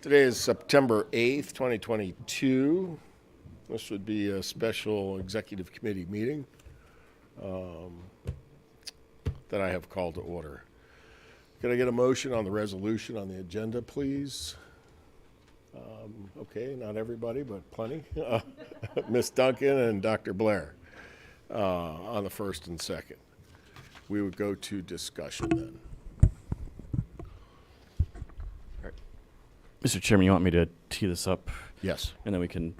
Today is September 8th, 2022. This would be a special executive committee meeting that I have called to order. Can I get a motion on the resolution on the agenda, please? Okay, not everybody, but plenty. Ms. Duncan and Dr. Blair on the first and second. We would go to discussion then. Mr. Chairman, you want me to tee this up? Yes. And then we can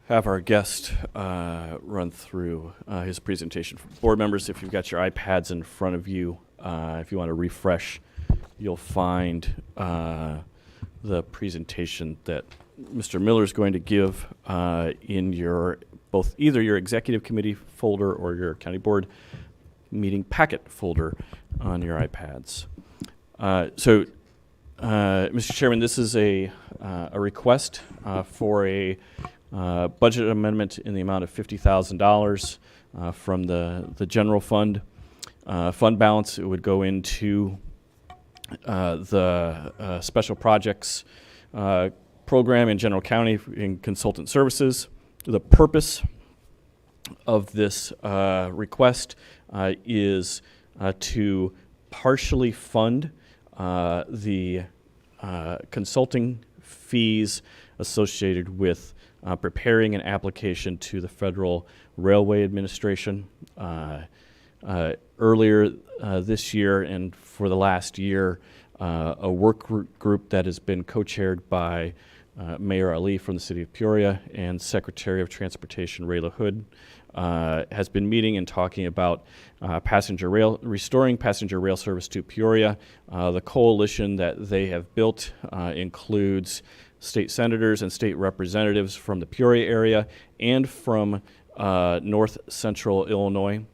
have our guest run through his presentation. Board members, if you've got your iPads in front of you, if you want to refresh, you'll find the presentation that Mr. Miller is going to give in your either your executive committee folder or your county board meeting packet folder on your iPads. Mr. Chairman, this is a request for a budget amendment in the amount of $50,000 from the general fund. Fund balance, it would go into the special projects program in General County in consultant services. The purpose of this request is to partially fund the consulting fees associated with preparing an application to the Federal Railway Administration. Earlier this year and for the last year, a work group that has been co-chaired by Mayor Ali from the City of Peoria and Secretary of Transportation Rayla Hood has been meeting and talking about restoring passenger rail service to Peoria. The coalition that they have built includes state senators and state representatives from the Peoria area and from north central Illinois.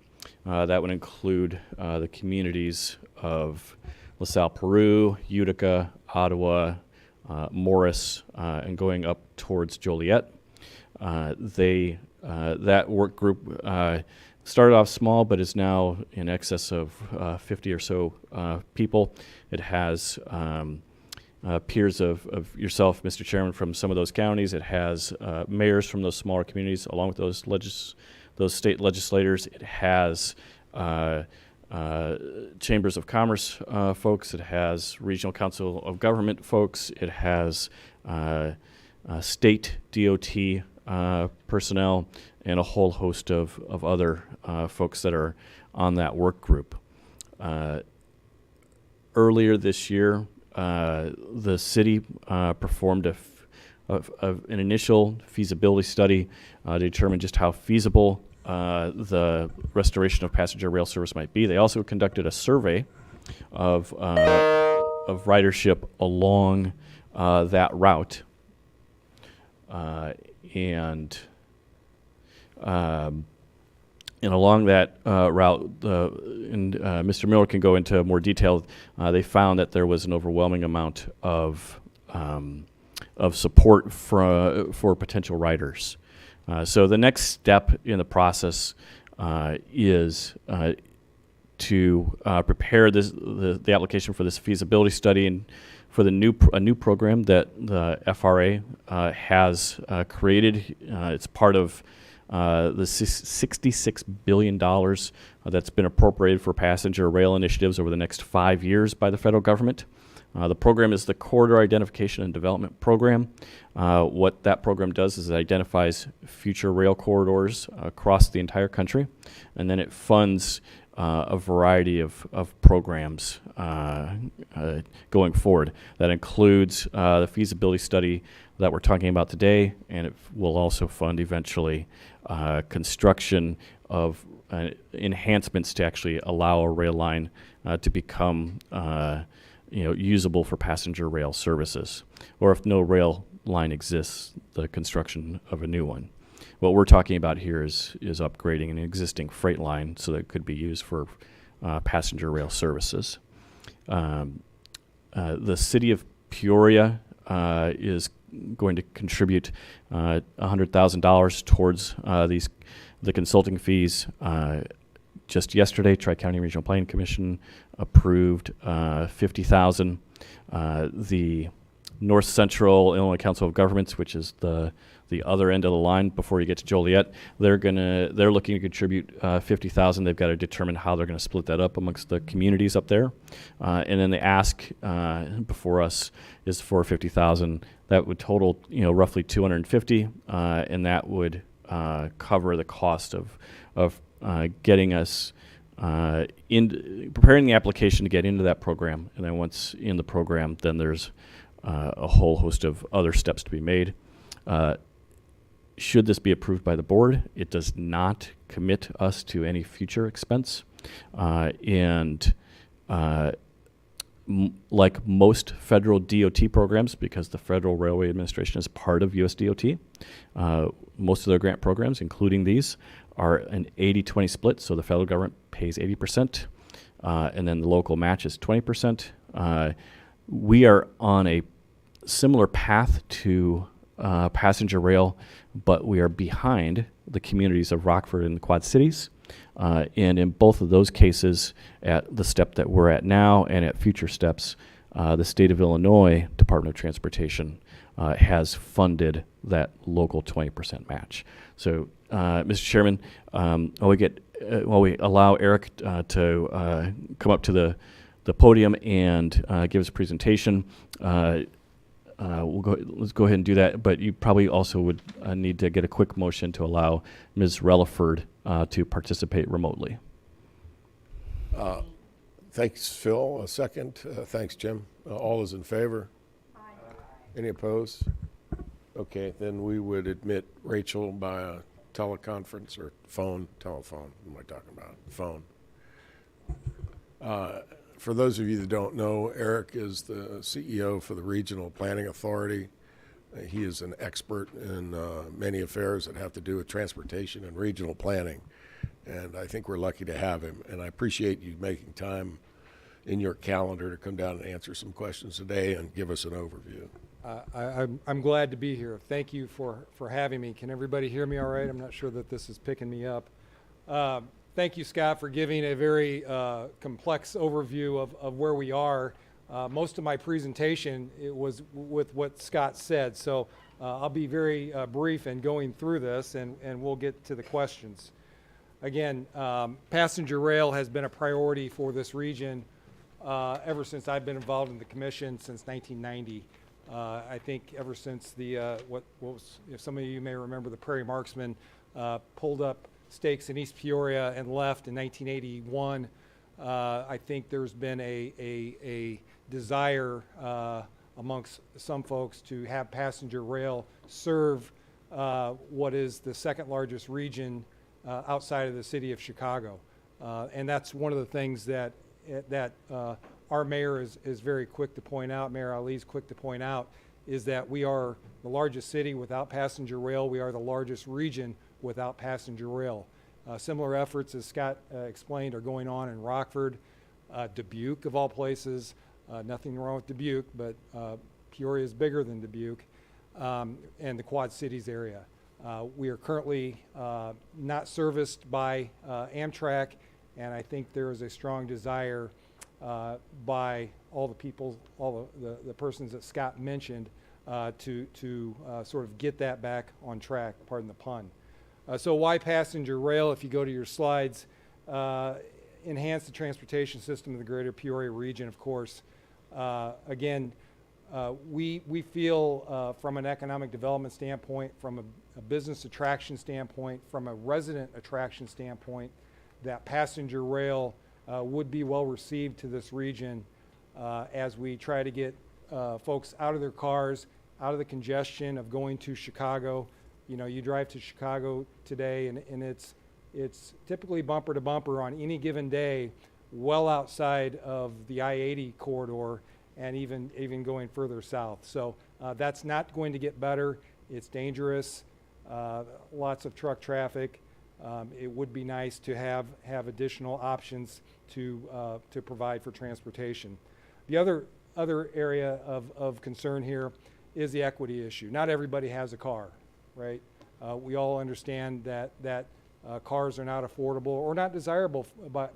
That would include the communities of LaSalle, Peru, Utica, Ottawa, Morris, and going up towards Joliet. That work group started off small, but is now in excess of 50 or so people. It has peers of yourself, Mr. Chairman, from some of those counties. It has mayors from those smaller communities, along with those state legislators. It has chambers of commerce folks. It has regional council of government folks. It has state DOT personnel and a whole host of other folks that are on that work group. Earlier this year, the city performed an initial feasibility study to determine just how feasible the restoration of passenger rail service might be. They also conducted a survey of ridership along that route. And along that route, Mr. Miller can go into more detail. They found that there was an overwhelming amount of support for potential riders. So the next step in the process is to prepare the application for this feasibility study and for a new program that the FRA has created. It's part of the $66 billion that's been appropriated for passenger rail initiatives over the next 5 years by the federal government. The program is the Corridor Identification and Development Program. What that program does is it identifies future rail corridors across the entire country, and then it funds a variety of programs going forward. That includes the feasibility study that we're talking about today, and it will also fund eventually construction of enhancements to actually allow a rail line to become usable for passenger rail services, or if no rail line exists, the construction of a new one. What we're talking about here is upgrading an existing freight line so that it could be used for passenger rail services. The city of Peoria is going to contribute $100,000 towards the consulting fees. Just yesterday, Tri-County Regional Planning Commission approved $50,000. The North Central Illinois Council of Governments, which is the other end of the line before you get to Joliet. They're looking to contribute $50,000. They've got to determine how they're going to split that up amongst the communities up there. And then the ask before us is for $50,000. That would total roughly $250,000, and that would cover the cost of getting us preparing the application to get into that program. And then once in the program, then there's a whole host of other steps to be made. Should this be approved by the board, it does not commit us to any future expense. Like most federal DOT programs, because the Federal Railway Administration is part of US DOT, most of their grant programs, including these, are an 80-20 split, so the federal government pays 80%, and then the local match is 20%. We are on a similar path to passenger rail, but we are behind the communities of Rockford and the Quad Cities. And in both of those cases, at the step that we're at now and at future steps, the state of Illinois Department of Transportation has funded that local 20% match. So, Mr. Chairman, while we allow Eric to come up to the podium and give us a presentation, let's go ahead and do that, but you probably also would need to get a quick motion to allow Ms. Relaford to participate remotely. Thanks, Phil. A second. Thanks, Jim. All is in favor? Aye. Any opposed? Okay, then we would admit Rachel by a teleconference or telephone. What am I talking about? Phone. For those of you that don't know, Eric is the CEO for the Regional Planning Authority. He is an expert in many affairs that have to do with transportation and regional planning. And I think we're lucky to have him. And I appreciate you making time in your calendar to come down and answer some questions today and give us an overview. I'm glad to be here. Thank you for having me. Can everybody hear me all right? I'm not sure that this is picking me up. Thank you, Scott, for giving a very complex overview of where we are. Most of my presentation was with what Scott said, so I'll be very brief in going through this, and we'll get to the questions. Again, passenger rail has been a priority for this region ever since I've been involved in the commission since 1990. I think ever since the, what was, if some of you may remember, the Prairie Marksmen pulled up stakes in East Peoria and left in 1981. I think there's been a desire amongst some folks to have passenger rail serve what is the second largest region outside of the city of Chicago. And that's one of the things that our mayor is very quick to point out, Mayor Ali is quick to point out, is that we are the largest city without passenger rail. We are the largest region without passenger rail. Similar efforts, as Scott explained, are going on in Rockford, Dubuque of all places. Nothing wrong with Dubuque, but Peoria is bigger than Dubuque, and the Quad Cities area. We are currently not serviced by Amtrak, and I think there is a strong desire by all the people, all the persons that Scott mentioned, to sort of get that back on track, pardon the pun. So why passenger rail? If you go to your slides, enhance the transportation system of the greater Peoria region, of course. Again, we feel from an economic development standpoint, from a business attraction standpoint, from a resident attraction standpoint, that passenger rail would be well received to this region as we try to get folks out of their cars, out of the congestion of going to Chicago. You know, you drive to Chicago today and it's typically bumper to bumper on any given day, well outside of the I-80 corridor and even going further south. So that's not going to get better. It's dangerous, lots of truck traffic. It would be nice to have additional options to provide for transportation. The other area of concern here is the equity issue. Not everybody has a car, right? We all understand that cars are not affordable or not desirable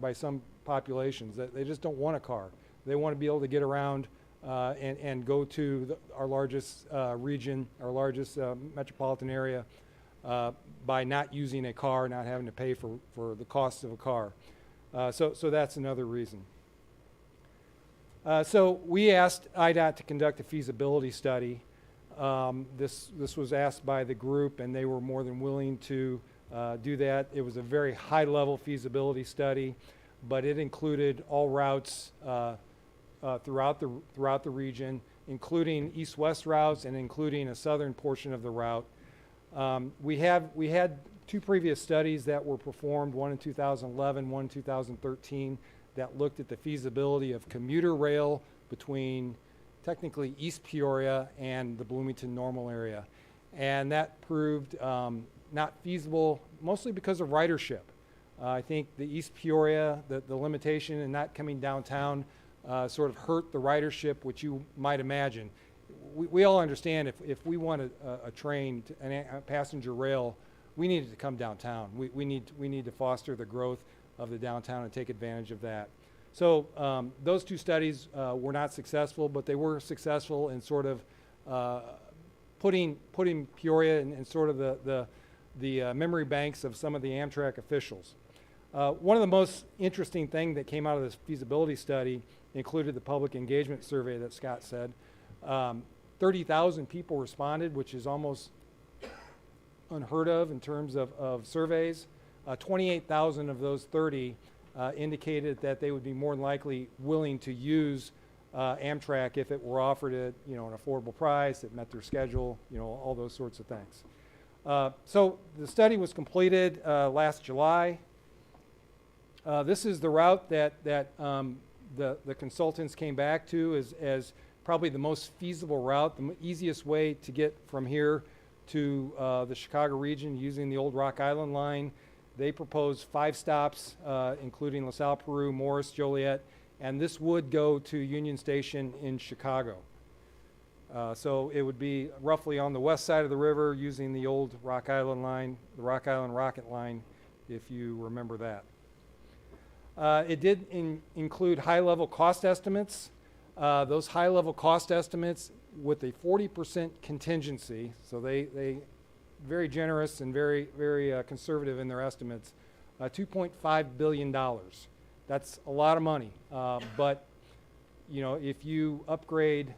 by some populations. That they just don't want a car. They want to be able to get around and go to our largest region, our largest metropolitan area, by not using a car, not having to pay for the cost of a car. So that's another reason. So we asked IDOT to conduct a feasibility study. This was asked by the group, and they were more than willing to do that. It was a very high-level feasibility study, but it included all routes throughout the region, including east-west routes and including a southern portion of the route. We had two previous studies that were performed, one in 2011, one in 2013, that looked at the feasibility of commuter rail between technically East Peoria and the Bloomington Normal area. And that proved not feasible, mostly because of ridership. I think the East Peoria, the limitation in not coming downtown sort of hurt the ridership, which you might imagine. We all understand if we want a train, a passenger rail, we need it to come downtown. We need to foster the growth of the downtown and take advantage of that. So those two studies were not successful, but they were successful in sort of putting Peoria in sort of the memory banks of some of the Amtrak officials. One of the most interesting things that came out of this feasibility study included the public engagement survey that Scott said. 30,000 people responded, which is almost unheard of in terms of surveys. 28,000 of those 30 indicated that they would be more than likely willing to use Amtrak if it were offered at an affordable price, it met their schedule, all those sorts of things. So the study was completed last July. This is the route that the consultants came back to as probably the most feasible route, the easiest way to get from here to the Chicago region using the old Rock Island line. They proposed 5 stops, including LaSalle, Peru, Morris, Joliet, and this would go to Union Station in Chicago. So it would be roughly on the west side of the river using the old Rock Island line, the Rock Island Rocket line, if you remember that. It did include high-level cost estimates. Those high-level cost estimates with a 40% contingency, so they very generous and very conservative in their estimates, $2.5 billion. That's a lot of money, but if you upgrade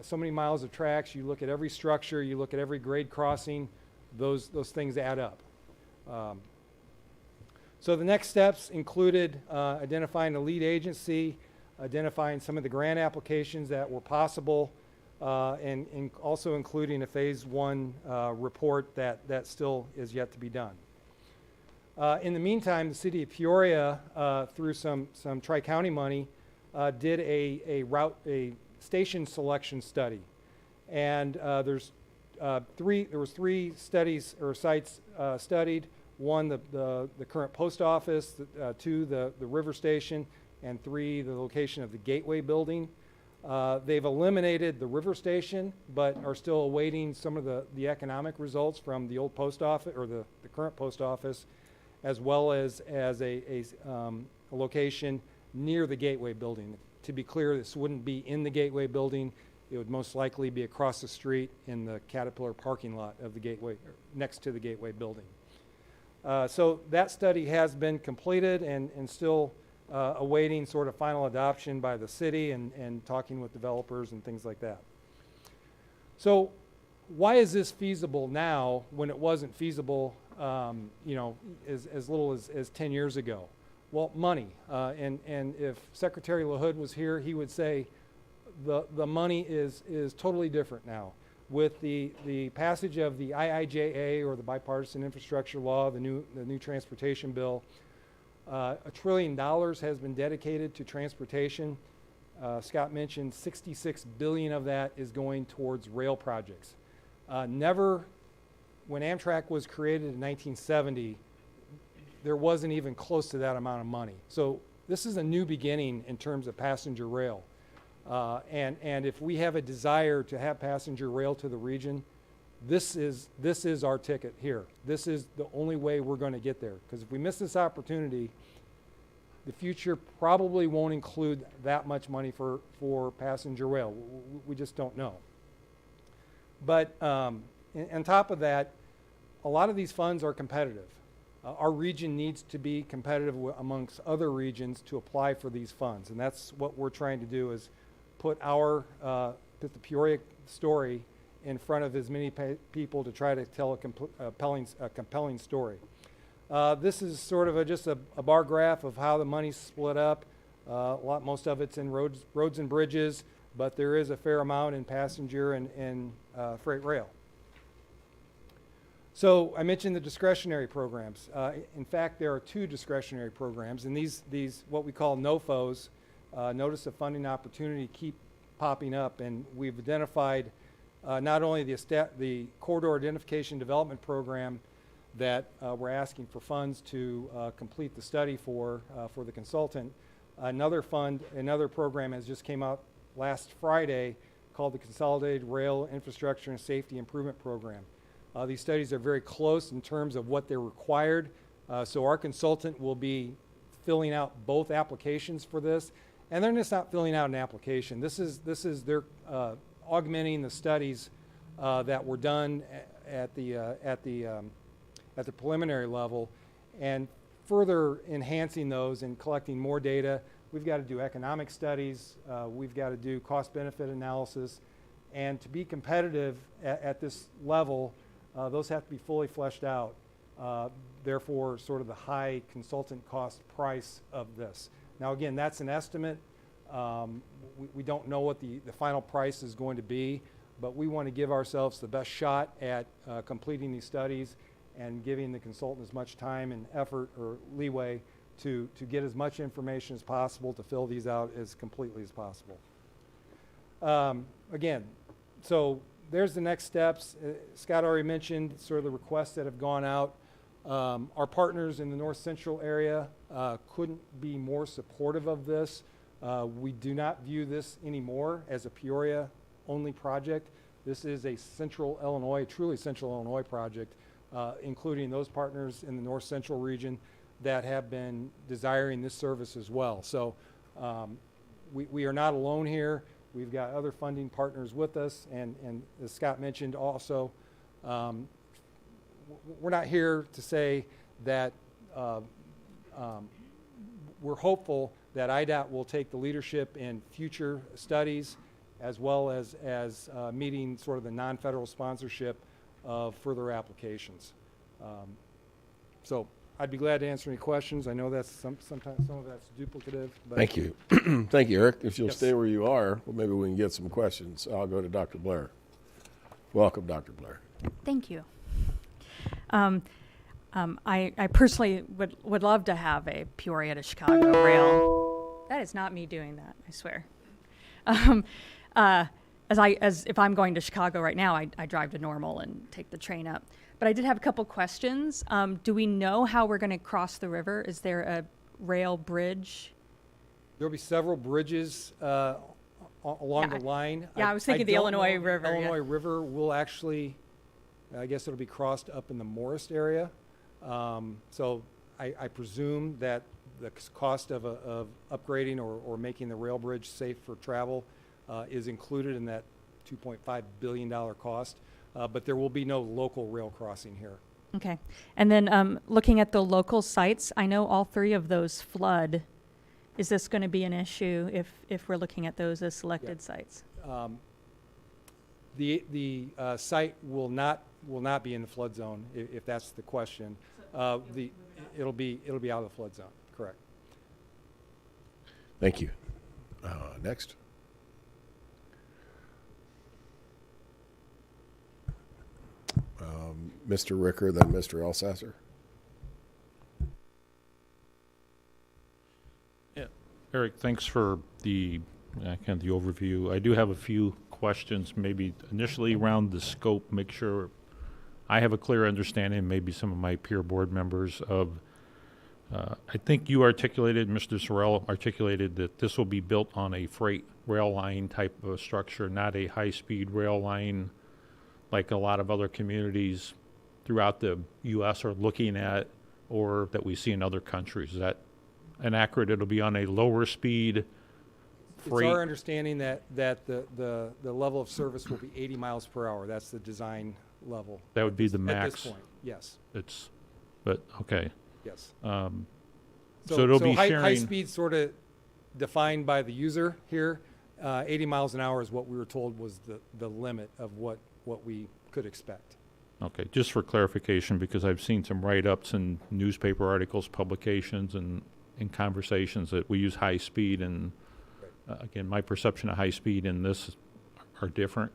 so many miles of tracks, you look at every structure, you look at every grade crossing, those things add up. So the next steps included identifying a lead agency, identifying some of the grant applications that were possible, and also including a phase 1 report that still is yet to be done. In the meantime, the city of Peoria, through some tri-county money, did a station selection study, and there was 3 studies or sites studied. 1, the current post office, 2, the river station, and 3, the location of the Gateway building. They've eliminated the river station, but are still awaiting some of the economic results from the old post office or the current post office, as well as a location near the Gateway building. To be clear, this wouldn't be in the Gateway building. It would most likely be across the street in the Caterpillar parking lot of the Gateway, next to the Gateway building. So that study has been completed and still awaiting sort of final adoption by the city and talking with developers and things like that. So why is this feasible now when it wasn't feasible, as little as 10 years ago? Well, money. And if Secretary LaHood was here, he would say the money is totally different now. With the passage of the IIJA, or the Bipartisan Infrastructure Law, the new transportation bill, $1 trillion has been dedicated to transportation. Scott mentioned $66 billion of that is going towards rail projects. Never, when Amtrak was created in 1970, there wasn't even close to that amount of money. So this is a new beginning in terms of passenger rail. And if we have a desire to have passenger rail to the region, this is our ticket here. This is the only way we're going to get there. Because if we miss this opportunity, The future probably won't include that much money for passenger rail. We just don't know. But on top of that, a lot of these funds are competitive. Our region needs to be competitive amongst other regions to apply for these funds, and that's what we're trying to do, is put the Peoria story in front of as many people to try to tell a compelling story. This is sort of just a bar graph of how the money's split up. Most of it's in roads and bridges, but there is a fair amount in passenger and freight rail. So I mentioned the discretionary programs. In fact, there are 2 discretionary programs, and these what we call NOFOs, Notice of Funding Opportunity, keep popping up, and we've identified not only the Corridor Identification Development Program that we're asking for funds to complete the study for the consultant. Another program has just came out last Friday called the Consolidated Rail Infrastructure and Safety Improvement Program. These studies are very close in terms of what they're required. So our consultant will be filling out both applications for this, and they're just not filling out an application. They're augmenting the studies that were done at the preliminary level, and further enhancing those and collecting more data. We've got to do economic studies. We've got to do cost-benefit analysis, and to be competitive at this level, those have to be fully fleshed out. Therefore, sort of the high consultant cost price of this. Now, again, that's an estimate. We don't know what the final price is going to be, but we want to give ourselves the best shot at completing these studies and giving the consultant as much time and effort or leeway to get as much information as possible to fill these out as completely as possible. Again, so there's the next steps. Scott already mentioned sort of the requests that have gone out. Our partners in the North Central area couldn't be more supportive of this. We do not view this anymore as a Peoria-only project. This is a Central Illinois, truly Central Illinois project, including those partners in the North Central region that have been desiring this service as well. So we are not alone here. We've got other funding partners with us, and as Scott mentioned also, we're not here to say that we're hopeful that IDOT will take the leadership in future studies, as well as meeting sort of the non-federal sponsorship of further applications. So I'd be glad to answer any questions. I know that's sometimes some of that's duplicative. But Thank you. Thank you, Eric. If you'll Yes. stay where you are, well, maybe we can get some questions. I'll go to Dr. Blair. Welcome, Dr. Blair. Thank you. I personally would love to have a Peoria to Chicago rail. That is not me doing that, I swear. As if I'm going to Chicago right now, I drive to Normal and take the train up. But I did have a couple questions. Do we know how we're going to cross the river? Is there a rail bridge? There'll be several bridges along the line. Yeah, I was thinking the don't know Illinois if River, yeah. Illinois River will actually, I guess it'll be crossed up in the Morris area. So I presume that the cost of upgrading or making the rail bridge safe for travel is included in that $2.5 billion cost. But there will be no local rail crossing here. Okay. And then looking at the local sites, I know all 3 of those flood. Is this going to be an issue if we're looking at those as selected sites? The site will not be in the flood zone if that's the question. It'll be out of the flood zone. Correct. Thank you. Next. Mr. Ricker, then Mr. Elsasser. Yeah, Eric, thanks for the kind of the overview. I do have a few questions, maybe initially around the scope, make sure I have a clear understanding, maybe some of my peer board members of, I think you articulated, Mr. Sorrell articulated that this will be built on a freight rail line type of structure, not a high-speed rail line like a lot of other communities throughout the U.S. are looking at or that we see in other countries. Is that inaccurate. It'll be on a lower speed It's freight. our understanding that the level of service will be 80 miles per hour. That's the design level. That would be the At max. this point, yes, But okay. yes. So it'll be high sharing. speed sort of defined by the user here. 80 miles an hour is what we were told was the limit of what we could expect. Okay, just for clarification, because I've seen some write-ups in newspaper articles, publications, and in conversations that we use high speed, and again, my perception of high speed and this are different.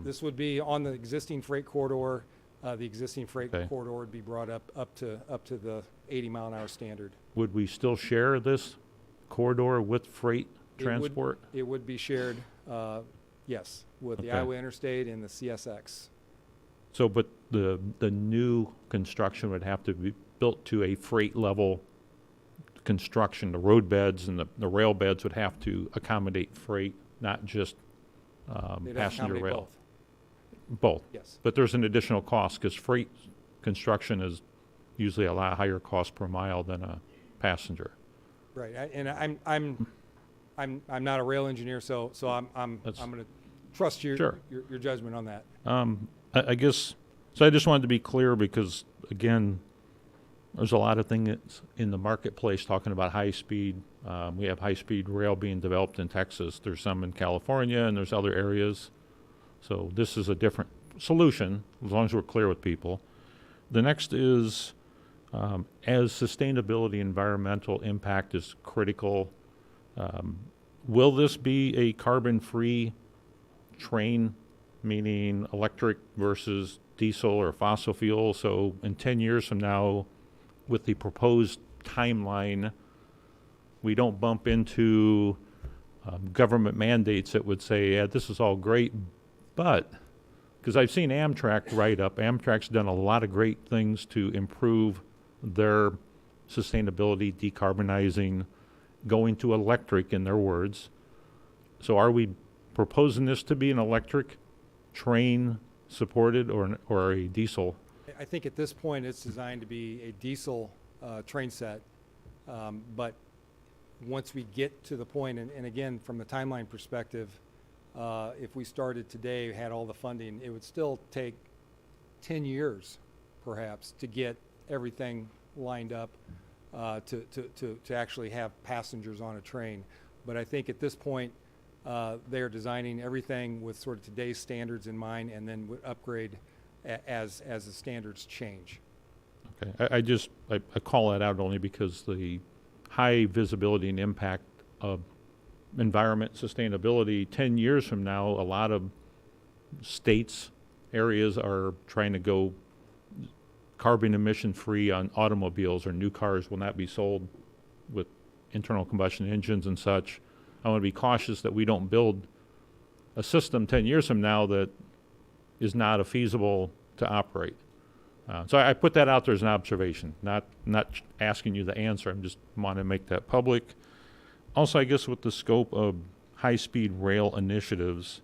This would be on the existing freight corridor. The existing freight Okay. corridor would be brought up to the 80 mile an hour standard. Would we still share this corridor with freight transport? It would be shared, yes, with the Okay. Iowa Interstate and the CSX. So, but the new construction would have to be built to a freight level construction. The road beds and the rail beds would have to accommodate freight, not just They'd passenger accommodate rail. both. Both. Yes. But there's an additional cost because freight construction is usually a lot higher cost per mile than a passenger. Right. I'm not a rail engineer, so I'm That's- going to trust your Sure. your judgment on that. I guess, so I just wanted to be clear because, again, there's a lot of things in the marketplace talking about high speed. We have high-speed rail being developed in Texas. There's some in California, and there's other areas. So this is a different solution, as long as we're clear with people. The next is, as sustainability, environmental impact is critical, will this be a carbon-free train, meaning electric versus diesel or fossil fuel? So in 10 years from now, with the proposed timeline, we don't bump into government mandates that would say, yeah, this is all great, but, because I've seen Amtrak write up, Amtrak's done a lot of great things to improve their sustainability, decarbonizing, going to electric, in their words. So are we proposing this to be an electric train supported or a diesel? I think at this point it's designed to be a diesel train set, but once we get to the point, and again, from the timeline perspective, if we started today, had all the funding, it would still take 10 years, perhaps, to get everything lined up to actually have passengers on a train. But I think at this point, they are designing everything with sort of today's standards in mind, and then would upgrade as the standards change. Okay, I call that out only because the high visibility and impact of environment sustainability, 10 years from now, a lot of states, areas are trying to go carbon emission free on automobiles, or new cars will not be sold with internal combustion engines and such. I want to be cautious that we don't build a system 10 years from now that is not feasible to operate. So I put that out there as an observation, not asking you the answer. I'm just want to make that public. Also, I guess with the scope of high-speed rail initiatives,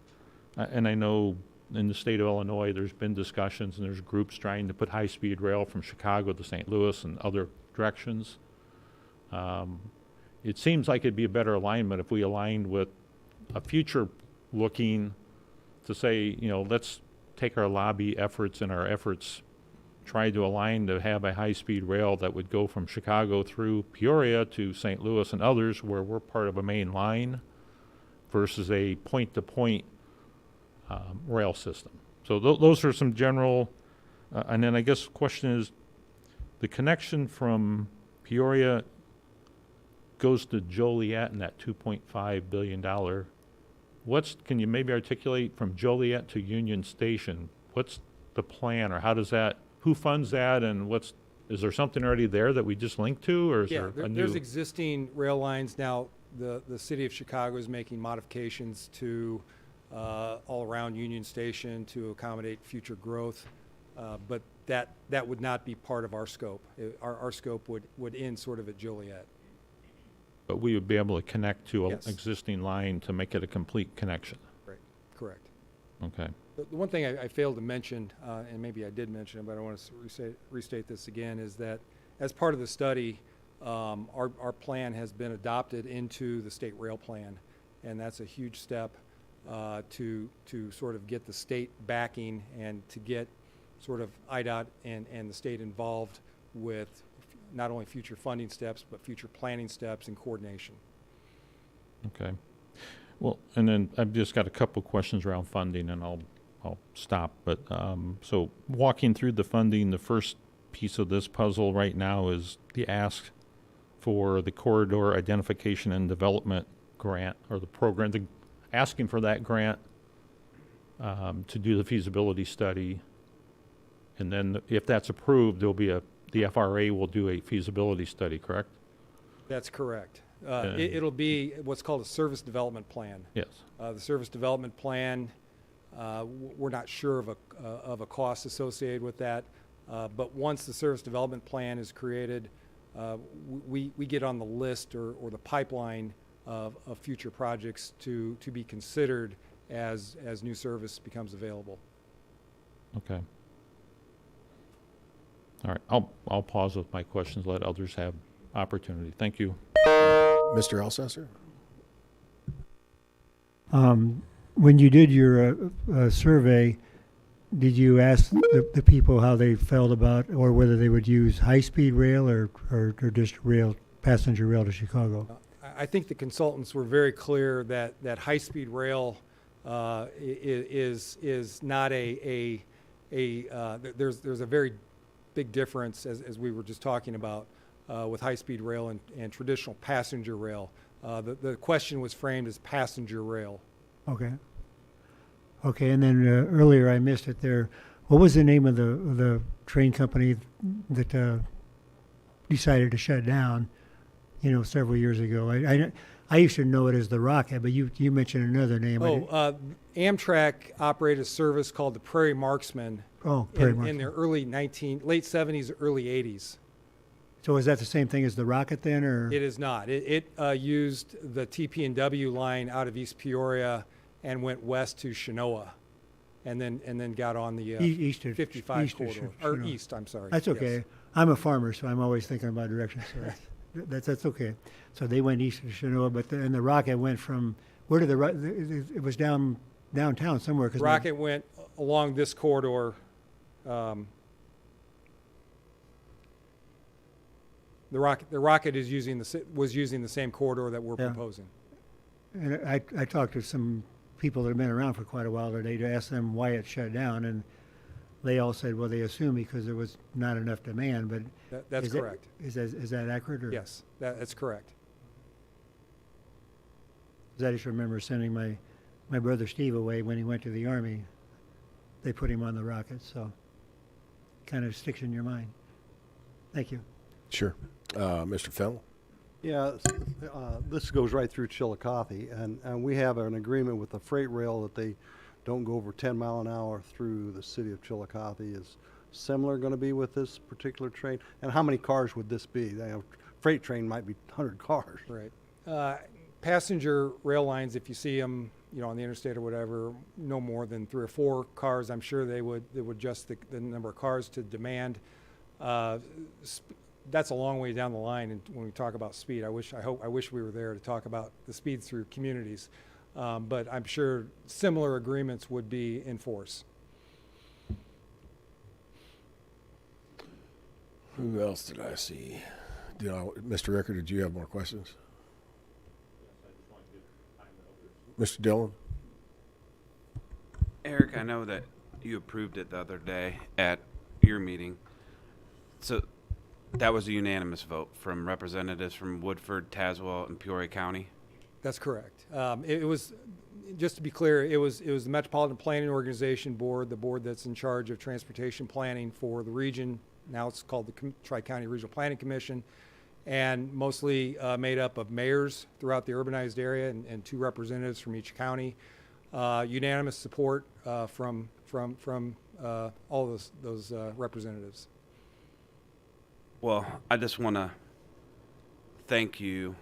and I know in the state of Illinois there's been discussions and there's groups trying to put high-speed rail from Chicago to St. Louis and other directions. It seems like it'd be a better alignment if we aligned with a future looking to say, let's take our lobby efforts and our efforts, try to align to have a high-speed rail that would go from Chicago through Peoria to St. Louis and others where we're part of a main line versus a point-to-point rail system. So those are some general, and then I guess the question is, the connection from Peoria goes to Joliet and that $2.5 billion. Can you maybe articulate from Joliet to Union Station? What's the plan, or how does that, who funds that, and is there something already there that we just link to, or is there a new? There's existing rail lines now. The city of Chicago is making modifications to all around Union Station to accommodate future growth, but that would not be part of our scope. Our scope would end sort of at Joliet. But we would be able to connect to an Yes. existing line to make it a complete connection. Right. Correct. Okay. The one thing I failed to mention, and maybe I did mention it, but I want to restate this again, is that as part of the study, our plan has been adopted into the state rail plan, and that's a huge step to sort of get the state backing and to get sort of IDOT and the state involved with not only future funding steps, but future planning steps and coordination. Okay. Well, and then I've just got a couple questions around funding, and I'll stop. But so walking through the funding, the first piece of this puzzle right now is the ask for the corridor identification and development grant, or the program, asking for that grant to do the feasibility study. And then if that's approved, the FRA will do a feasibility study, correct? That's correct. It'll be what's called a service development plan. Yes. The service development plan, we're not sure of a cost associated with that, but once the service development plan is created, we get on the list or the pipeline of future projects to be considered as new service becomes available. Okay. All right. I'll pause with my questions, let others have opportunity. Thank you. Mr. Elsesser? When you did your survey, did you ask the people how they felt about, or whether they would use high-speed rail or just rail, passenger rail to Chicago? I think the consultants were very clear that high-speed rail is not there's a very big difference, as we were just talking about, with high-speed rail and traditional passenger rail. The question was framed as passenger rail. Okay. Okay, and then earlier I missed it there. What was the name of the train company that decided to shut down, several years ago? I used to know it as the Rocket, but you mentioned another name. Amtrak operated a service called the Prairie Marksman Prairie Marksman. in their late 70s, early 80s. So is that the same thing as the Rocket then, or? It is not. It used the TP&W line out of East Peoria and went west to Chenoa, and then got on the East of 55 east of corridor, Chenoa. or east. I'm sorry. That's okay. Yes. I'm a farmer, so I'm always thinking about directions. So that's okay. So they went east of Chenoa, and the Rocket went from where did it was downtown somewhere? The Rocket went along this corridor. The Rocket was using the same corridor that we're proposing. And I talked to some people that have been around for quite a while today to ask them why it shut down, and they all said, well, they assumed because there was not enough demand. But that's correct. Is that accurate? Or? Yes, that's correct. 'Cause I just remember sending my brother Steve away when he went to the Army. They put him on the Rocket, so kind of sticks in your mind. Thank you. Sure. Mr. Fennell? Yeah, this goes right through Chillicothe, and we have an agreement with the freight rail that they don't go over 10 mile an hour through the city of Chillicothe. Is similar going to be with this particular train? And how many cars would this be? Freight train might be 100 cars. Right. Passenger rail lines, if you see them, on the interstate or whatever, no more than 3 or 4 cars. I'm sure they would adjust the number of cars to demand. That's a long way down the line, and when we talk about speed, I wish we were there to talk about the speed through communities, but I'm sure similar agreements would be in force. Who else did I see? Mr. Ricker, did you have more questions? Mr. Dillon? Eric, I know that you approved it the other day at your meeting. So that was a unanimous vote from representatives from Woodford, Tazewell, and Peoria County? That's correct. It was, just to be clear, it was the Metropolitan Planning Organization Board, the board that's in charge of transportation planning for the region. Now it's called the Tri-County Regional Planning Commission, and mostly made up of mayors throughout the urbanized area and 2 representatives from each county. Unanimous support from all those representatives. Well, I just want to thank you.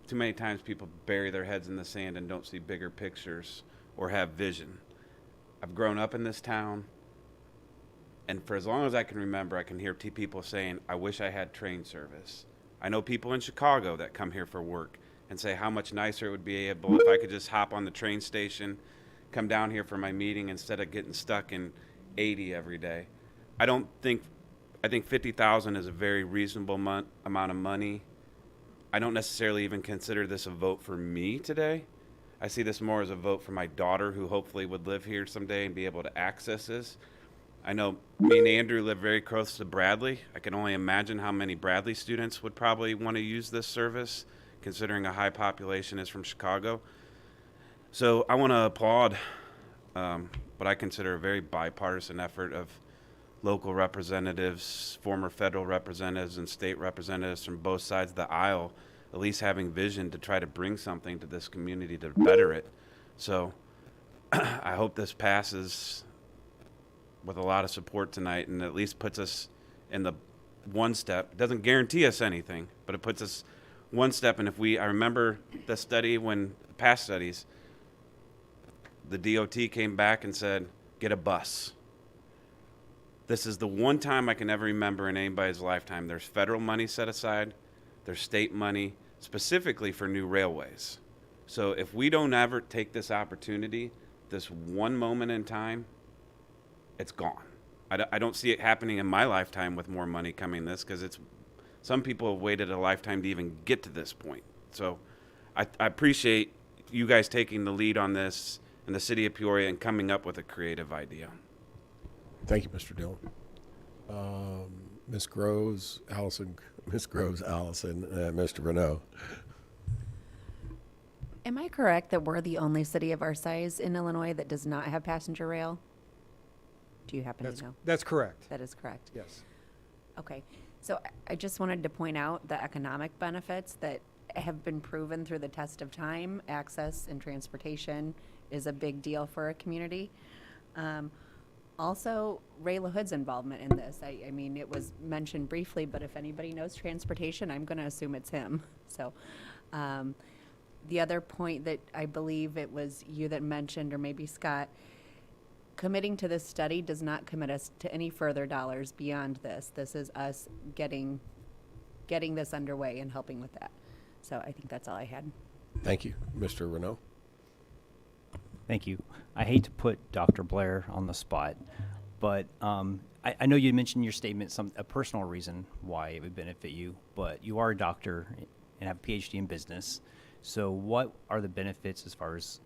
Too many times people bury their heads in the sand and don't see bigger pictures or have vision. I've grown up in this town, and for as long as I can remember, I can hear people saying, I wish I had train service. I know people in Chicago that come here for work and say how much nicer it would be able if I could just hop on the train station, come down here for my meeting instead of getting stuck in 80 every day. I think 50,000 is a very reasonable amount of money. I don't necessarily even consider this a vote for me today. I see this more as a vote for my daughter, who hopefully would live here someday and be able to access this. I know me and Andrew live very close to Bradley. I can only imagine how many Bradley students would probably want to use this service, considering a high population is from Chicago. So I want to applaud what I consider a very bipartisan effort of local representatives, former federal representatives, and state representatives from both sides of the aisle, at least having vision to try to bring something to this community to better it. So I hope this passes with a lot of support tonight, and at least puts us in the one step. It doesn't guarantee us anything, but it puts us one step. And I remember the study, when past studies, the DOT came back and said, get a bus. This is the one time I can ever remember in anybody's lifetime. There's federal money set aside. There's state money specifically for new railways. So if we don't ever take this opportunity, this one moment in time, it's gone. I don't see it happening in my lifetime with more money coming this, because some people have waited a lifetime to even get to this point. So I appreciate you guys taking the lead on this in the city of Peoria and coming up with a creative idea. Thank you, Mr. Dillon. Ms. Groves, Allison, Mr. Renault. Am I correct that we're the only city of our size in Illinois that does not have passenger rail? Do you happen to know? That's correct. That is correct. Yes. Okay. So I just wanted to point out the economic benefits that have been proven through the test of time. Access and transportation is a big deal for a community. Also, Ray LaHood's involvement in this. I mean, it was mentioned briefly, but if anybody knows transportation, I'm going to assume it's him. So the other point that I believe it was you that mentioned, or maybe Scott, committing to this study does not commit us to any further dollars beyond this. This is us getting this underway and helping with that. So I think that's all I had. Thank you. Mr. Renault? Thank you. I hate to put Dr. Blair on the spot, but I know you mentioned in your statement a personal reason why it would benefit you, but you are a doctor and have a PhD in business. So what are the benefits as far as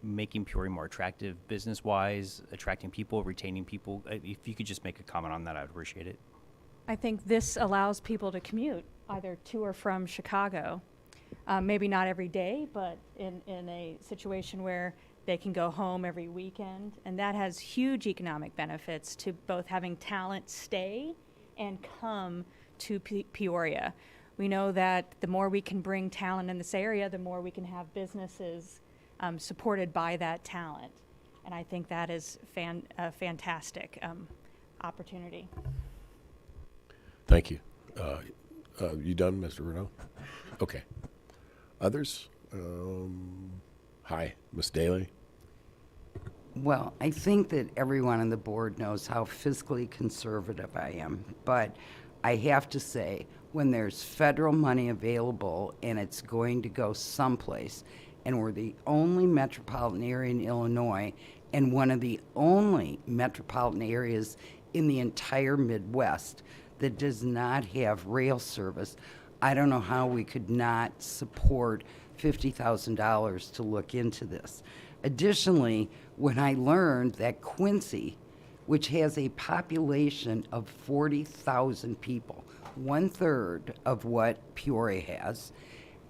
making Peoria more attractive business-wise, attracting people, retaining people? If you could just make a comment on that, I would appreciate it. I think this allows people to commute either to or from Chicago. Maybe not every day, but in a situation where they can go home every weekend. And that has huge economic benefits to both having talent stay and come to Peoria. We know that the more we can bring talent in this area, the more we can have businesses supported by that talent. And I think that is a fantastic opportunity. Thank you. You done, Mr. Renault? Okay. Others? Hi, Ms. Daly. Well, I think that everyone on the board knows how fiscally conservative I am, but I have to say, when there's federal money available and it's going to go someplace, and we're the only metropolitan area in Illinois and one of the only metropolitan areas in the entire Midwest that does not have rail service, I don't know how we could not support $50,000 to look into this. Additionally, when I learned that Quincy, which has a population of 40,000 people, 1/3 of what Peoria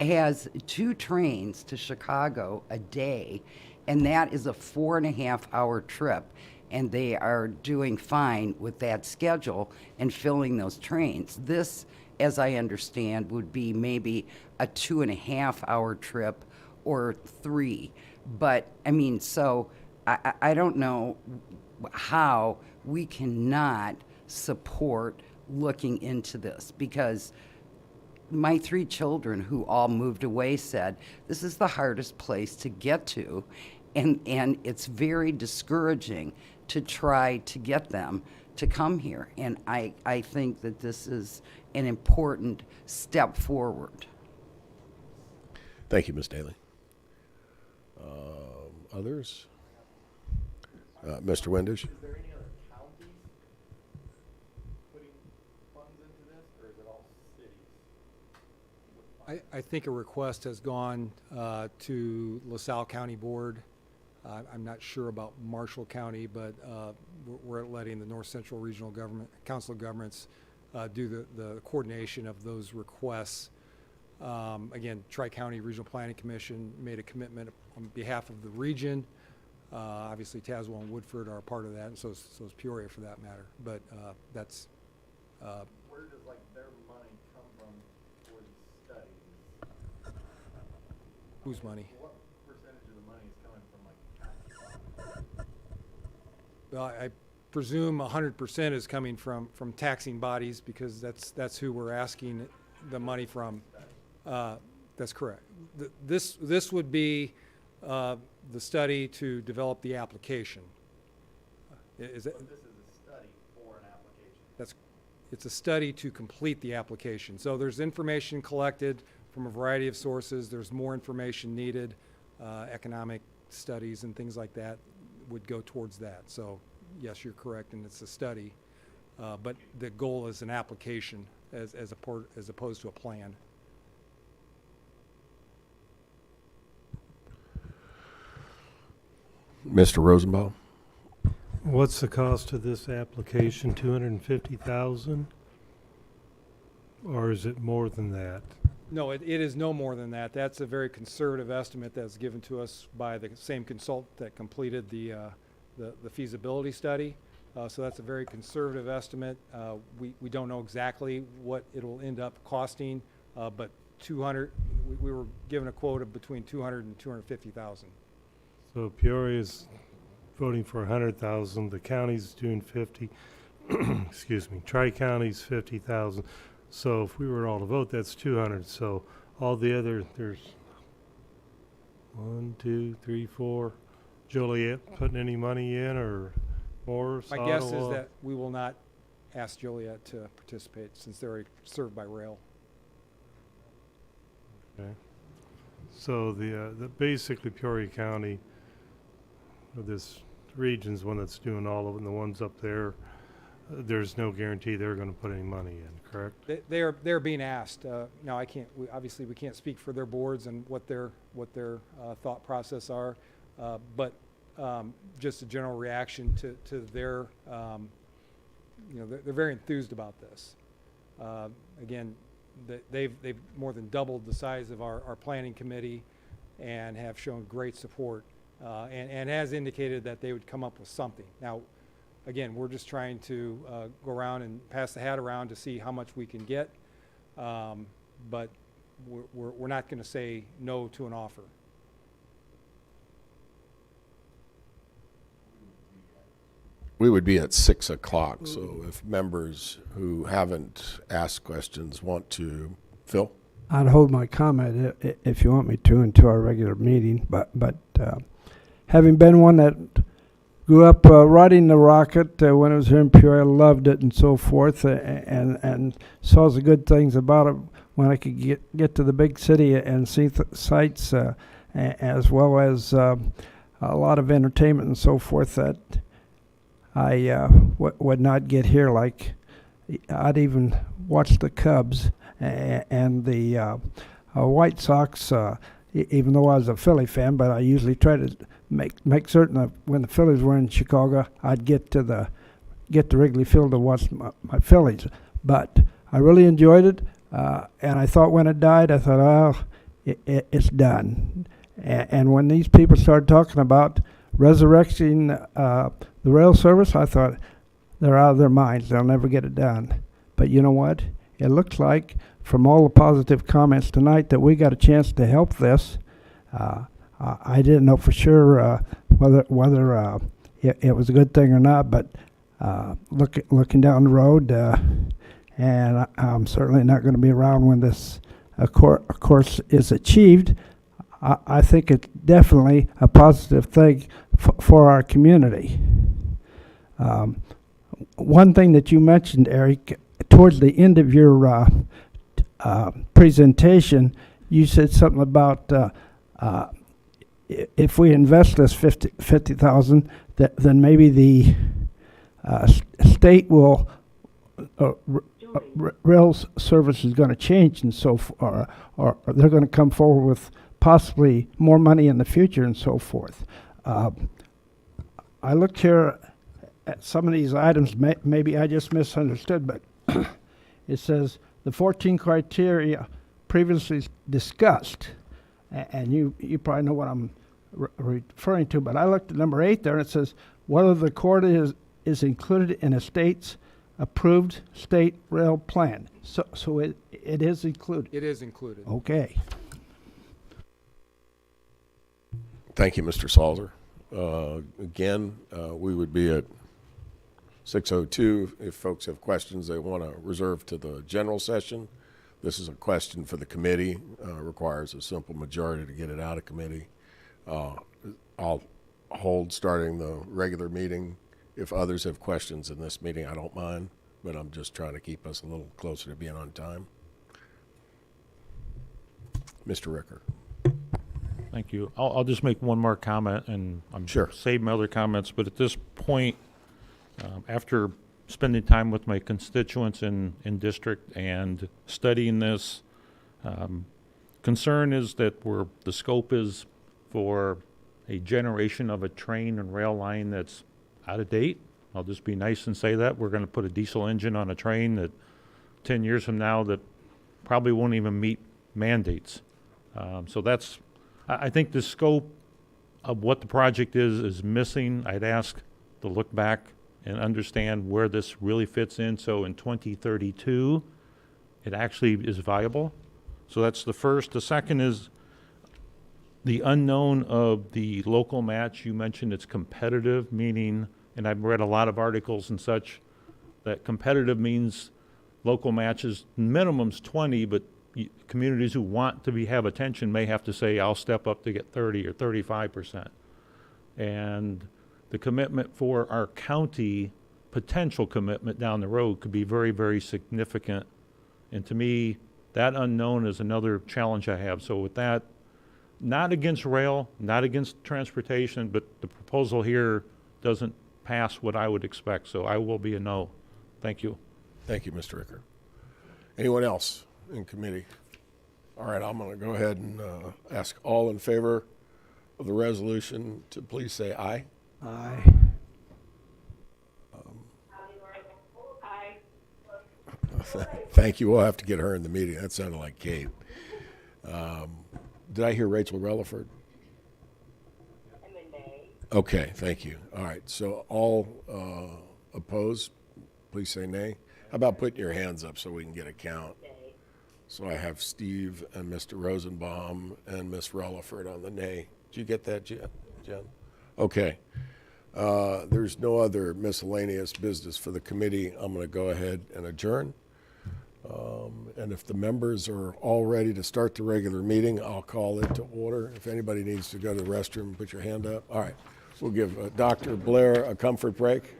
has 2 trains to Chicago a day, and that is a 4.5-hour trip, and they are doing fine with that schedule and filling those trains. This, as I understand, would be maybe a 2.5-hour trip or 3. But, I mean, so I don't know how we cannot support looking into this, because my 3 children who all moved away said, this is the hardest place to get to, and it's very discouraging to try to get them to come here. And I think that this is an important step forward. Thank you, Ms. Daly. Others? Mr. Windish? Is there any other counties putting funds into this, or is it all cities? I think a request has gone to LaSalle County Board. I'm not sure about Marshall County, but we're letting the North Central Regional Government Council of Governments do the coordination of those requests. Again, Tri-County Regional Planning Commission made a commitment on behalf of the region. Obviously, Tazewell and Woodford are a part of that, and so is Peoria for that matter. But that's Where does like their money come from for these studies? whose money? What percentage of the money is coming from like tax? Well, I presume 100% is coming from taxing bodies, because that's who we're asking the money from. That's correct. This would be the study to develop the application. Is it? But this is a study for an application. It's a study to complete the application. So there's information collected from a variety of sources. There's more information needed. Economic studies and things like that would go towards that. So yes, you're correct, and it's a study. But the goal is an application as opposed to a plan. Mr. Rosenbaum? What's the cost of this application? 250,000? Or is it more than that? No, it is no more than that. That's a very conservative estimate that's given to us by the same consultant that completed the feasibility study. So that's a very conservative estimate. We don't know exactly what it'll end up costing, but 200. We were given a quote of between 200 and 250,000. So Peoria's voting for 100,000, the county's doing 50, excuse me, Tri-County's 50,000. So if we were all to vote, that's 200. So all the other, there's 1, 2, 3, 4. Joliet putting any money in, or Morris, My guess is Ottawa? that we will not ask Joliet to participate, since they're already served by rail. Okay. So the basically Peoria County, this region's one that's doing all of it, and the ones up there, there's no guarantee they're going to put any money in, correct? They're being asked. Now, I can't. Obviously, we can't speak for their boards and what their thought process are, but just a general reaction to their, they're very enthused about this. Again, they've more than doubled the size of our planning committee, and have shown great support, and has indicated that they would come up with something. Now, again, we're just trying to go around and pass the hat around to see how much we can get, but we're not going to say no to an offer. We would be at 6 o'clock, so if members who haven't asked questions want to, Phil? I'd hold my comment if you want me to until our regular meeting, but having been one that grew up riding the rocket when it was here in Peoria, loved it and so forth, and saw the good things about it when I could get to the big city and see sights, as well as a lot of entertainment and so forth that I would not get here. Like I'd even watch the Cubs and the White Sox, even though I was a Philly fan, but I usually try to make certain that when the Phillies were in Chicago, I'd get to Wrigley Field to watch my Phillies. But I really enjoyed it, and I thought when it died, I thought, oh, it's done. And when these people started talking about resurrecting the rail service, I thought, they're out of their minds. They'll never get it done. But you know what? It looks like, from all the positive comments tonight, that we got a chance to help this. I didn't know for sure whether it was a good thing or not, but looking down the road, and I'm certainly not going to be around when this, of course, is achieved. I think it's definitely a positive thing for our community. one thing that you mentioned, Eric, towards the end of your presentation, you said something about if we invest this 50,000, then maybe the state will rail service is going to change, and so or they're going to come forward with possibly more money in the future and so forth. I looked here at some of these items. Maybe I just misunderstood, but it says the 14 criteria previously discussed, and you probably know what I'm referring to, but I looked at number 8 there, and it says whether the corridor is included in a state's approved state rail plan. So it is included. It is included. Okay. Thank you, Mr. Salzer. Again, we would be at 6:02. If folks have questions they want to reserve to the general session. This is a question for the committee. Requires a simple majority to get it out of committee. I'll hold starting the regular meeting. If others have questions in this meeting, I don't mind, but I'm just trying to keep us a little closer to being on time. Mr. Ricker. Thank you. I'll just make one more comment, and I'm Sure. save my other comments. But at this point, after spending time with my constituents in district and studying this, concern is that the scope is for a generation of a train and rail line that's out of date. I'll just be nice and say that. We're going to put a diesel engine on a train that 10 years from now that probably won't even meet mandates. So that's, I think the scope of what the project is missing. I'd ask to look back and understand where this really fits in. So in 2032, it actually is viable. So that's the first. The second is the unknown of the local match. You mentioned it's competitive, meaning, and I've read a lot of articles and such, that competitive means local matches, minimum's 20, but communities who want to have attention may have to say, I'll step up to get 30 or 35%. And the commitment for our county, potential commitment down the road, could be very, very significant. And to me, that unknown is another challenge I have. So with that, not against rail, not against transportation, but the proposal here doesn't pass what I would expect. So I will be a no. Thank you. Thank you, Mr. Ricker. Anyone else in committee? All right, I'm going to go ahead and ask all in favor of the resolution to please say aye. Aye. Thank you. We'll have to get her in the meeting. That sounded like Kate. Did I hear Rachel Relaford? Okay, thank you. All right, so all opposed, please say nay. How about putting your hands up so we can get a count? So I have Steve and Mr. Rosenbaum and Ms. Relaford on the nay. Did you get that, Jen? Okay. There's no other miscellaneous business for the committee. I'm going to go ahead and adjourn. And if the members are all ready to start the regular meeting, I'll call it to order. If anybody needs to go to the restroom, put your hand up. All right. We'll give Dr. Blair a comfort break.